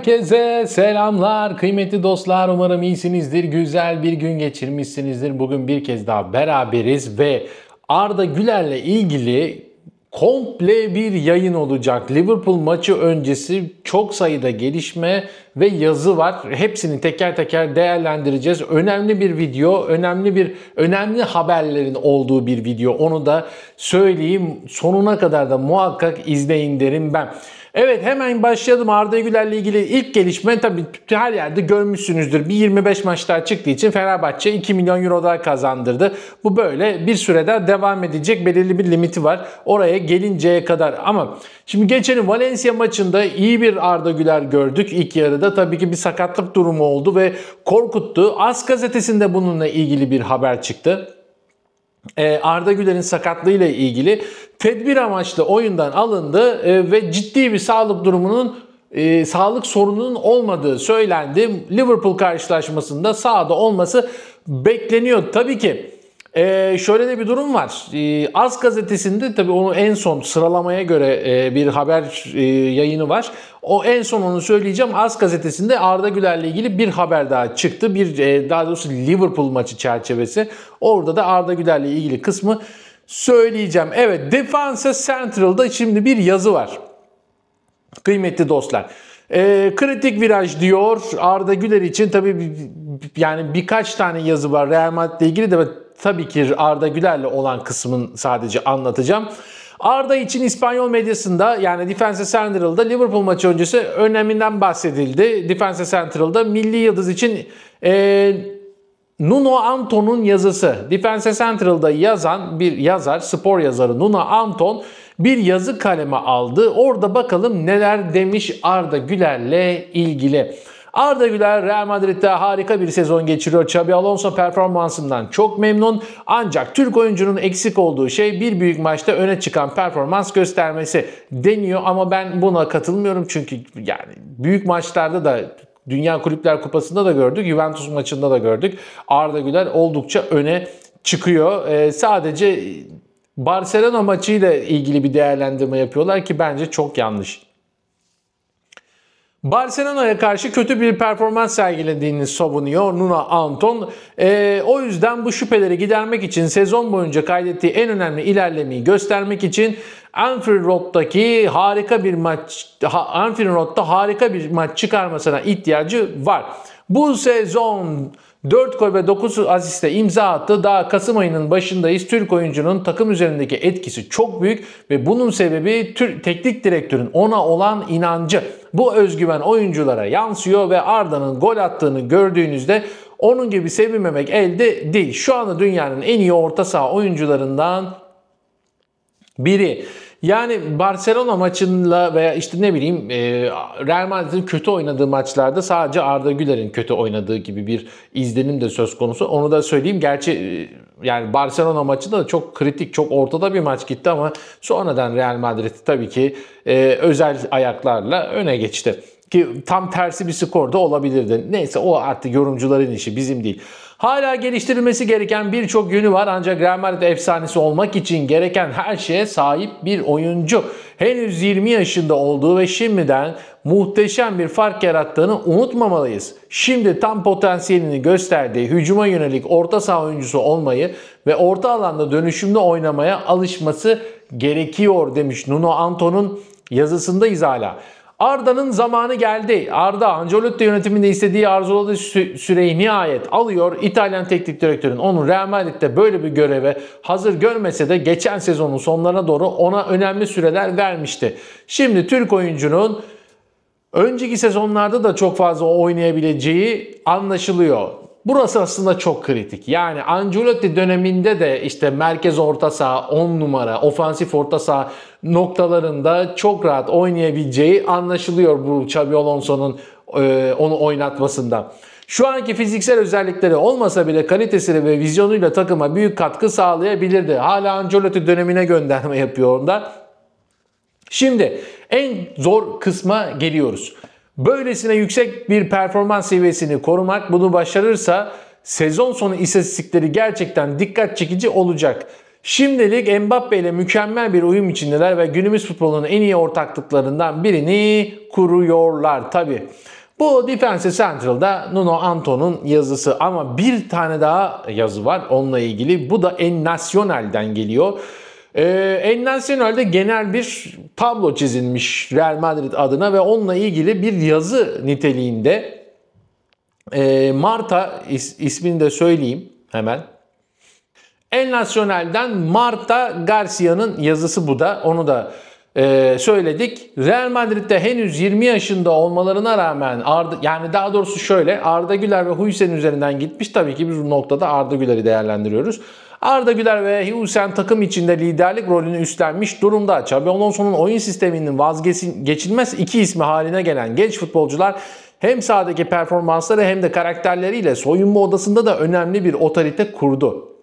Herkese selamlar kıymetli dostlar, umarım iyisinizdir, güzel bir gün geçirmişsinizdir. Bugün bir kez daha beraberiz ve Arda Güler'le ilgili komple bir yayın olacak. Liverpool maçı öncesi çok sayıda gelişme ve yazı var. Hepsini teker teker değerlendireceğiz. Önemli bir video, önemli haberlerin olduğu bir video. Onu da söyleyeyim. Sonuna kadar da muhakkak izleyin derim ben. Evet, hemen başlayalım. Arda Güler'le ilgili ilk gelişme, tabii her yerde görmüşsünüzdür. Bir 25 maç daha çıktığı için Fenerbahçe 2 milyon euro daha kazandırdı. Bu böyle bir sürede devam edecek, belirli bir limiti var. Oraya gelinceye kadar. Ama şimdi geçelim, Valencia maçında iyi bir Arda Güler gördük. İlk yarıda tabii ki bir sakatlık durumu oldu ve korkuttu. AS gazetesinde bununla ilgili bir haber çıktı. Arda Güler'in sakatlığıyla ilgili tedbir amaçlı oyundan alındı ve ciddi bir sağlık sorununun olmadığı söylendi. Liverpool karşılaşmasında sahada olması bekleniyor. Tabii ki şöyle de bir durum var. AS gazetesinde tabii onu en son sıralamaya göre bir haber yayını var. O en son onu söyleyeceğim. AS gazetesinde Arda Güler'le ilgili bir haber daha çıktı. Daha doğrusu Liverpool maçı çerçevesi. Orada da Arda Güler'le ilgili kısmı söyleyeceğim. Evet, Defense Central'da şimdi bir yazı var. Kıymetli dostlar. Kritik viraj diyor Arda Güler için. Tabii yani birkaç tane yazı var Real Madrid'le ilgili de, tabii ki Arda Güler'le olan kısmını sadece anlatacağım. Arda için İspanyol medyasında, yani Defense Central'da Liverpool maçı öncesi öneminden bahsedildi. Defense Central'da milli yıldız için Nuno Anton'un yazısı. Defense Central'da yazan bir yazar, spor yazarı Nuno Anton bir yazı kaleme aldı. Orada bakalım neler demiş Arda Güler'le ilgili. Arda Güler Real Madrid'de harika bir sezon geçiriyor. Xabi Alonso performansından çok memnun. Ancak Türk oyuncunun eksik olduğu şey bir büyük maçta öne çıkan performans göstermesi deniyor. Ama ben buna katılmıyorum. Çünkü yani büyük maçlarda da, Dünya Kulüpler Kupası'nda da gördük, Juventus maçında da gördük. Arda Güler oldukça öne çıkıyor. Sadece Barcelona maçıyla ilgili bir değerlendirme yapıyorlar ki bence çok yanlış. Barcelona'ya karşı kötü bir performans sergilediğini savunuyor Nuno Anton. O yüzden bu şüpheleri gidermek için, sezon boyunca kaydettiği en önemli ilerlemeyi göstermek için Anfield Road'da harika bir maç çıkarmasına ihtiyacı var. Bu sezon 4 gol ve 9 asiste imza attı. Daha Kasım ayının başındayız. Türk oyuncunun takım üzerindeki etkisi çok büyük ve bunun sebebi teknik direktörün ona olan inancı. Bu özgüven oyunculara yansıyor ve Arda'nın gol attığını gördüğünüzde onun gibi sevinmemek elde değil. Şu anda dünyanın en iyi orta saha oyuncularından biri. Yani Barcelona maçında veya işte ne bileyim Real Madrid'in kötü oynadığı maçlarda sadece Arda Güler'in kötü oynadığı gibi bir izlenim de söz konusu. Onu da söyleyeyim. Gerçi yani Barcelona maçında da çok kritik, çok ortada bir maç gitti ama sonradan Real Madrid tabii ki özel ayaklarla öne geçti. Ki tam tersi bir skor da olabilirdi. Neyse, o artık yorumcuların işi, bizim değil. Hala geliştirilmesi gereken birçok yönü var ancak Real Madrid efsanesi olmak için gereken her şeye sahip bir oyuncu. Henüz 20 yaşında olduğu ve şimdiden muhteşem bir fark yarattığını unutmamalıyız. Şimdi tam potansiyelini gösterdiği hücuma yönelik orta saha oyuncusu olmayı ve orta alanda dönüşümlü oynamaya alışması gerekiyor demiş Nuno Anton'un yazısındayız hala. Arda'nın zamanı geldi. Arda, Ancelotti yönetiminde istediği, arzuladığı süreyi nihayet alıyor. İtalyan teknik direktörün onu Real Madrid'de böyle bir göreve hazır görmese de geçen sezonun sonlarına doğru ona önemli süreler vermişti. Şimdi Türk oyuncunun önceki sezonlarda da çok fazla oynayabileceği anlaşılıyor. Burası aslında çok kritik. Yani Ancelotti döneminde de işte merkez orta saha, 10 numara, ofansif orta saha noktalarında çok rahat oynayabileceği anlaşılıyor bu Xabi Alonso'nun onu oynatmasında. Şu anki fiziksel özellikleri olmasa bile kalitesiyle ve vizyonuyla takıma büyük katkı sağlayabilirdi. Hala Ancelotti dönemine gönderme yapıyor onda. Şimdi en zor kısma geliyoruz. Böylesine yüksek bir performans seviyesini korumak, bunu başarırsa sezon sonu istatistikleri gerçekten dikkat çekici olacak. Şimdilik Mbappe ile mükemmel bir uyum içindeler ve günümüz futbolunun en iyi ortaklıklarından birini kuruyorlar tabii. Bu Defense Central'da Nuno Anto'nun yazısı ama bir tane daha yazı var onunla ilgili. Bu da El Nacional'den geliyor. El Nacional'de genel bir tablo çizilmiş Real Madrid adına ve onunla ilgili bir yazı niteliğinde. Marta ismini de söyleyeyim hemen. El Nacional'den Marta Garcia'nın yazısı bu da. Onu da söyledik. Real Madrid'de henüz 20 yaşında olmalarına rağmen yani daha doğrusu şöyle Arda Güler ve Hüseyin üzerinden gitmiş. Tabii ki biz bu noktada Arda Güler'i değerlendiriyoruz. Arda Güler ve Hüseyin takım içinde liderlik rolünü üstlenmiş durumda. Xabi Alonso'nun oyun sisteminin vazgeçilmez iki ismi haline gelen genç futbolcular hem sahadaki performansları hem de karakterleriyle soyunma odasında da önemli bir otorite kurdu.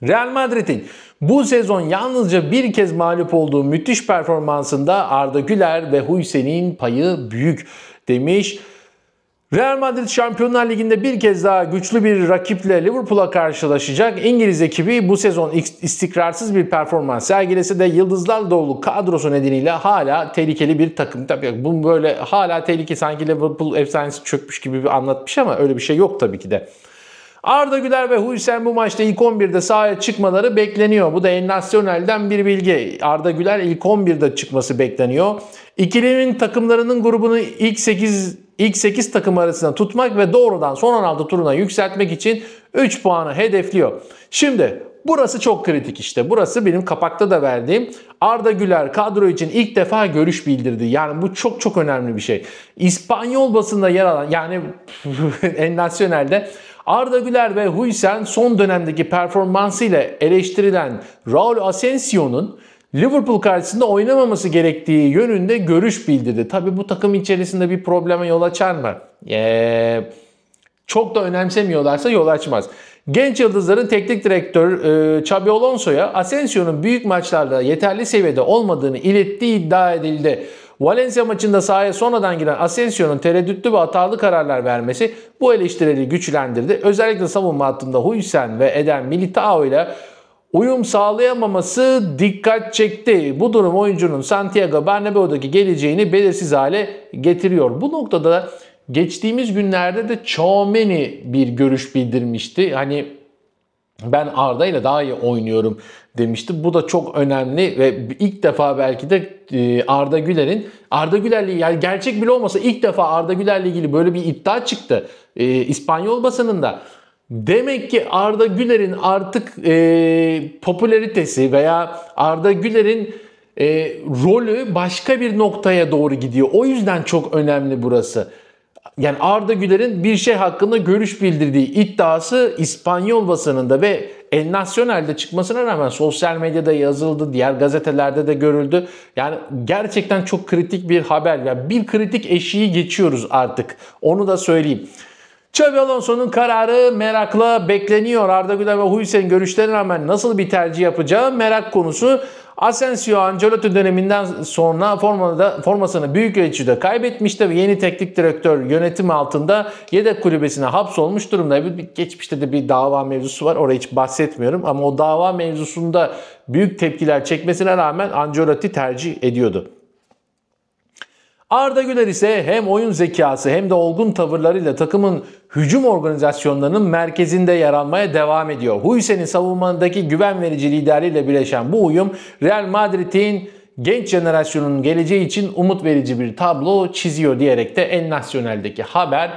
Real Madrid'in bu sezon yalnızca bir kez mağlup olduğu müthiş performansında Arda Güler ve Hüseyin'in payı büyük demiş. Real Madrid Şampiyonlar Ligi'nde bir kez daha güçlü bir rakiple Liverpool'a karşılaşacak. İngiliz ekibi bu sezon istikrarsız bir performans sergilese de yıldızlar dolu kadrosu nedeniyle hala tehlikeli bir takım. Tabii bu böyle hala tehlike sanki Liverpool efsanesi çökmüş gibi bir anlatmış ama öyle bir şey yok tabii ki de. Arda Güler ve Hüseyin bu maçta ilk 11'de sahaya çıkmaları bekleniyor. Bu da El Nacional'den bir bilgi. Arda Güler ilk 11'de çıkması bekleniyor. İkilinin takımlarının grubunu ilk 8 takım arasında tutmak ve doğrudan son 16 turuna yükseltmek için 3 puanı hedefliyor. Şimdi burası çok kritik işte. Burası benim kapakta da verdiğim. Arda Güler kadro için ilk defa görüş bildirdi. Yani bu çok çok önemli bir şey. İspanyol basında yer alan yani El Nacional'de Arda Güler ve Hüseyin son dönemdeki performansıyla eleştirilen Raul Asensio'nun Liverpool karşısında oynamaması gerektiği yönünde görüş bildirdi. Tabii bu takım içerisinde bir probleme yol açar mı? Çok da önemsemiyorlarsa yol açmaz. Genç yıldızların teknik direktör Xabi Alonso'ya Asensio'nun büyük maçlarda yeterli seviyede olmadığını ilettiği iddia edildi. Valencia maçında sahaya sonradan giren Asensio'nun tereddütlü ve hatalı kararlar vermesi bu eleştirileri güçlendirdi. Özellikle savunma hattında Hüseyin ve Eden Militao ile uyum sağlayamaması dikkat çekti. Bu durum oyuncunun Santiago Bernabéu'daki geleceğini belirsiz hale getiriyor. Bu noktada geçtiğimiz günlerde de Tchouaméni bir görüş bildirmişti. Hani ben Arda ile daha iyi oynuyorum demişti. Bu da çok önemli ve ilk defa belki de Arda Güler'le yani gerçek bile olmasa ilk defa Arda Güler'le ilgili böyle bir iddia çıktı İspanyol basınında. Demek ki Arda Güler'in artık popülaritesi veya Arda Güler'in rolü başka bir noktaya doğru gidiyor. O yüzden çok önemli burası. Yani Arda Güler'in bir şey hakkında görüş bildirdiği iddiası İspanyol basınında ve El Nacional'de çıkmasına rağmen sosyal medyada yazıldı, diğer gazetelerde de görüldü. Yani gerçekten çok kritik bir haber. Yani bir kritik eşiği geçiyoruz artık. Onu da söyleyeyim. Xabi Alonso'nun kararı merakla bekleniyor. Arda Güler ve Hüseyin görüşlerine rağmen nasıl bir tercih yapacağı merak konusu. Asensio Ancelotti döneminden sonra formasını büyük ölçüde kaybetmişti ve yeni teknik direktör yönetimi altında yedek kulübesine hapsolmuş durumda. Geçmişte de bir dava mevzusu var. Oraya hiç bahsetmiyorum ama o dava mevzusunda büyük tepkiler çekmesine rağmen Ancelotti tercih ediyordu. Arda Güler ise hem oyun zekası hem de olgun tavırlarıyla takımın hücum organizasyonlarının merkezinde yer almaya devam ediyor. Hüseyin'in savunmadaki güven verici liderliğiyle birleşen bu uyum Real Madrid'in genç jenerasyonun geleceği için umut verici bir tablo çiziyor diyerek de El Nacional'deki haber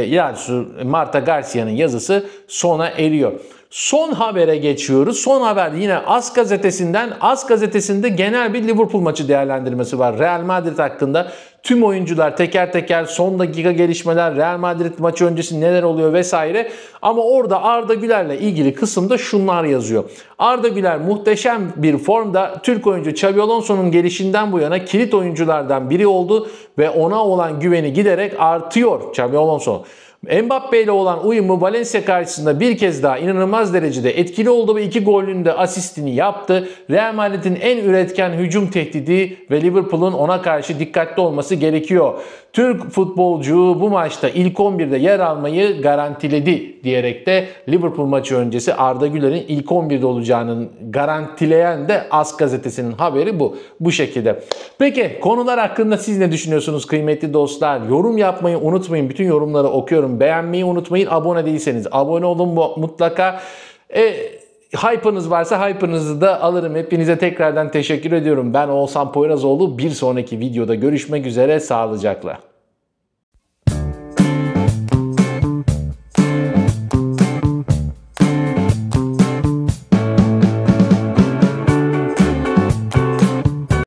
yani Marta Garcia'nın yazısı sona eriyor. Son habere geçiyoruz. Son haber yine AS gazetesinden. AS gazetesinde genel bir Liverpool maçı değerlendirmesi var. Real Madrid hakkında tüm oyuncular teker teker son dakika gelişmeler, Real Madrid maçı öncesi neler oluyor vesaire. Ama orada Arda Güler'le ilgili kısımda şunlar yazıyor. Arda Güler muhteşem bir formda. Türk oyuncu Xabi Alonso'nun gelişinden bu yana kilit oyunculardan biri oldu ve ona olan güveni giderek artıyor Xabi Alonso. Mbappe ile olan uyumu Valencia karşısında bir kez daha inanılmaz derecede etkili oldu ve 2 golünün de asistini yaptı. Real Madrid'in en üretken hücum tehdidi ve Liverpool'un ona karşı dikkatli olması gerekiyor. Türk futbolcu bu maçta ilk 11'de yer almayı garantiledi diyerek de Liverpool maçı öncesi Arda Güler'in ilk 11'de olacağını garantileyen de AS gazetesinin haberi bu. Bu şekilde. Peki konular hakkında siz ne düşünüyorsunuz kıymetli dostlar? Yorum yapmayı unutmayın. Bütün yorumları okuyorum. Beğenmeyi unutmayın. Abone değilseniz abone olun mutlaka. Hype'ınız varsa hype'ınızı da alırım. Hepinize tekrardan teşekkür ediyorum. Ben Oğuzhan Poyrazoğlu. Bir sonraki videoda görüşmek üzere. Sağlıcakla.